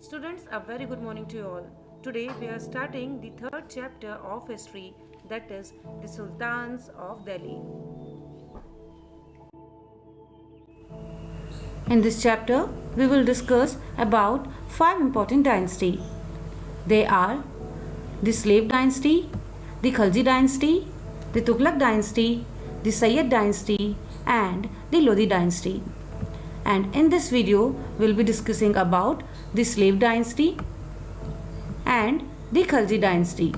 Students, a very good morning to you all. Today we are starting the third chapter of history, that is the Sultans of Delhi. In this chapter, we will discuss about 5 important dynasties. They are the Slave dynasty, the Khalji dynasty, the Tughlaq dynasty, the Sayyid dynasty and the Lodi dynasty. And in this video, we will be discussing about the Slave dynasty and the Khalji dynasty.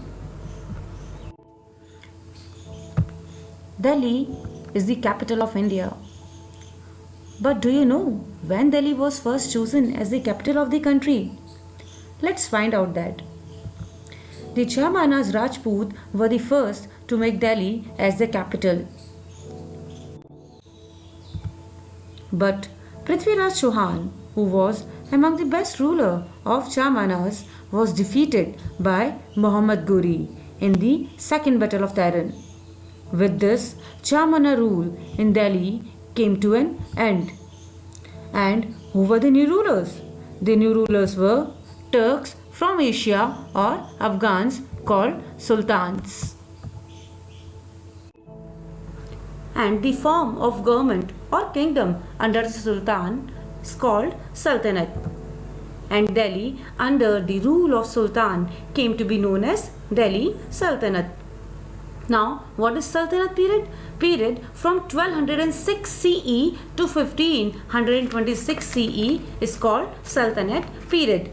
Delhi is the capital of India. But do you know when Delhi was first chosen as the capital of the country? Let's find out that. The Chamanas Rajput were the first to make Delhi as the capital. But Prithviraj Chauhan, who was among the best ruler of Chamanas, was defeated by Muhammad Ghori in the Second Battle of Taran. With this, Chamana rule in Delhi came to an end. And who were the new rulers? The new rulers were Turks from Asia or Afghans called Sultans. And the form of government or kingdom under the Sultan is called Sultanate. And Delhi under the rule of Sultan came to be known as Delhi Sultanate. Now, what is Sultanate period? Period from 1206 CE to 1526 CE is called Sultanate period.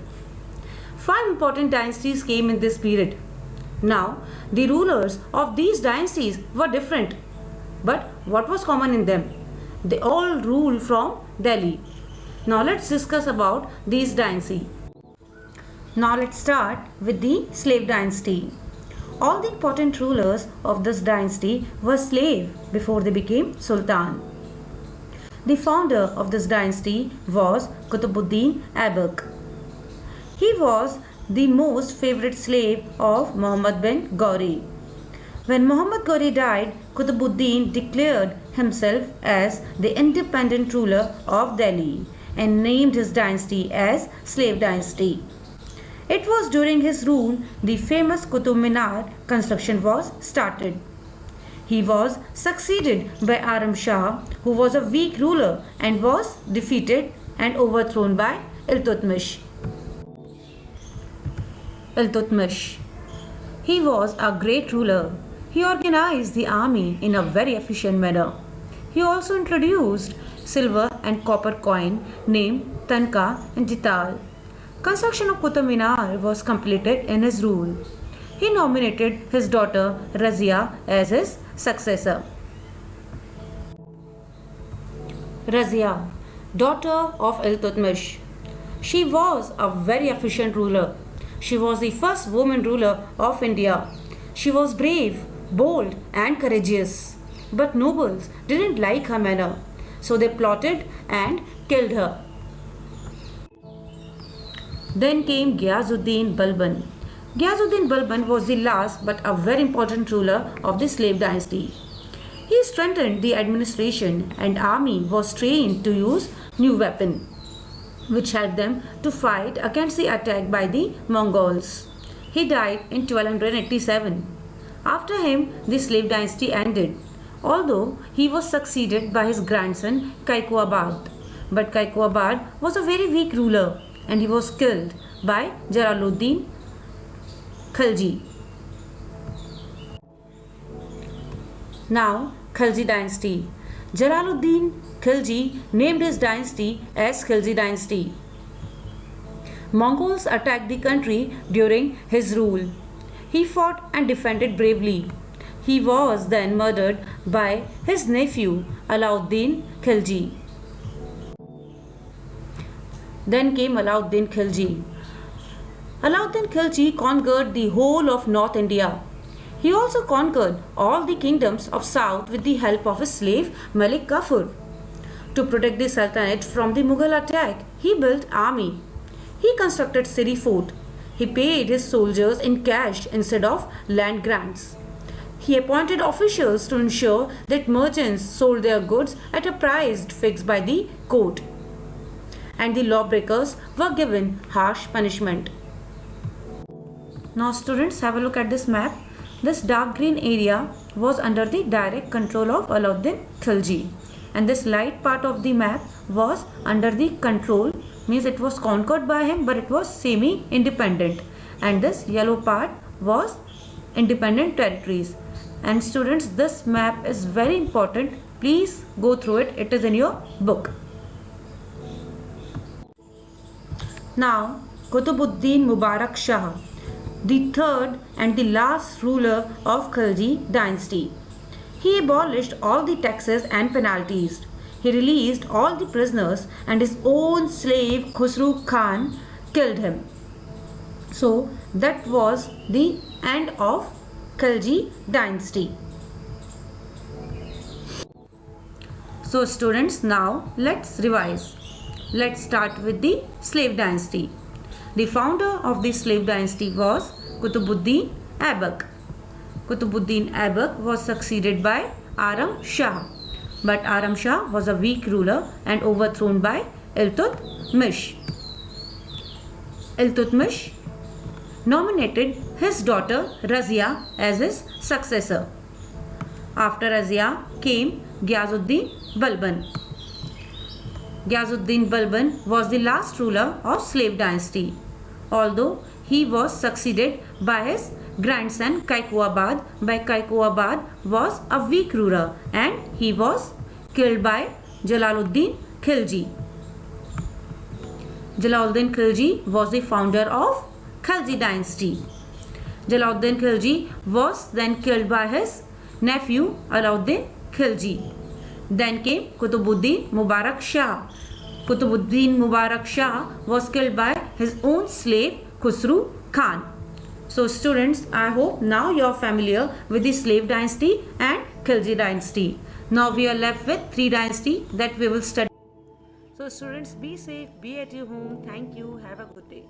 5 important dynasties came in this period. Now, the rulers of these dynasties were different. But what was common in them? They all ruled from Delhi. Now let's discuss about these dynasties. Now let's start with the Slave dynasty. All the important rulers of this dynasty were slaves before they became Sultan. The founder of this dynasty was Qutbuddin Aibak. He was the most favorite slave of Muhammad bin Ghori. When Muhammad Ghori died, Qutbuddin declared himself as the independent ruler of Delhi and named his dynasty as Slave dynasty. It was during his rule the famous Qutub Minar construction was started. He was succeeded by Aram Shah, who was a weak ruler and was defeated and overthrown by Iltutmish. He was a great ruler. He organized the army in a very efficient manner. He also introduced silver and copper coin named Tanka and Jital. Construction of Qutub Minar was completed in his rule. He nominated his daughter Razia as his successor. Razia, daughter of Iltutmish. She was a very efficient ruler. She was the first woman ruler of India. She was brave, bold and courageous. But nobles didn't like her manner, so they plotted and killed her. Then came Ghiazuddin Balban. Ghiazuddin Balban was the last but a very important ruler of the Slave dynasty. He strengthened the administration and army was trained to use new weapons, which helped them to fight against the attack by the Mongols. He died in 1287. After him, the Slave dynasty ended, although he was succeeded by his grandson Kaikubad. But Kaikubad was a very weak ruler and he was killed by Jalaluddin Khalji. Now, Khalji dynasty. Jalaluddin Khilji named his dynasty as Khilji dynasty. Mongols attacked the country during his rule. He fought and defended bravely. He was then murdered by his nephew Alauddin Khilji. Then came Alauddin Khilji. Alauddin Khilji conquered the whole of North India. He also conquered all the kingdoms of South with the help of his slave Malik Kafur. To protect the Sultanate from the Mughal attack, he built army. He constructed city fort. He paid his soldiers in cash instead of land grants. He appointed officials to ensure that merchants sold their goods at a price fixed by the court, and the lawbreakers were given harsh punishment. Now students, have a look at this map. This dark green area was under the direct control of Alauddin Khilji, and this light part of the map was under the control, means it was conquered by him but it was semi-independent, and this yellow part was independent territories. And students, this map is very important. Please go through it. It is in your book. Now, Qutbuddin Mubarak Shah, the third and the last ruler of Khilji dynasty. He abolished all the taxes and penalties. He released all the prisoners, and his own slave Khusru Khan killed him. So that was the end of Khilji dynasty. So students, now let's revise. Let's start with the slave dynasty. The founder of the slave dynasty was Qutbuddin Aibak. Qutbuddin Aibak was succeeded by Aram Shah, but Aram Shah was a weak ruler and overthrown by Iltutmish. Iltutmish nominated his daughter Razia as his successor. After Razia came Ghiazuddin Balban. Ghiazuddin Balban was the last ruler of slave dynasty, although he was succeeded by his grandson Kaikouabad. But Kaikouabad was a weak ruler and he was killed by Jalaluddin Khilji. Jalaluddin Khilji was the founder of Khilji dynasty. Jalaluddin Khilji was then killed by his nephew Alauddin Khilji. Then came Qutbuddin Mubarak Shah. Qutbuddin Mubarak Shah was killed by his own slave Khusru Khan. So students, I hope now you are familiar with the slave dynasty and Khilji dynasty. Now we are left with three dynasties that we will study. So students, be safe, be at your home. Thank you. Have a good day.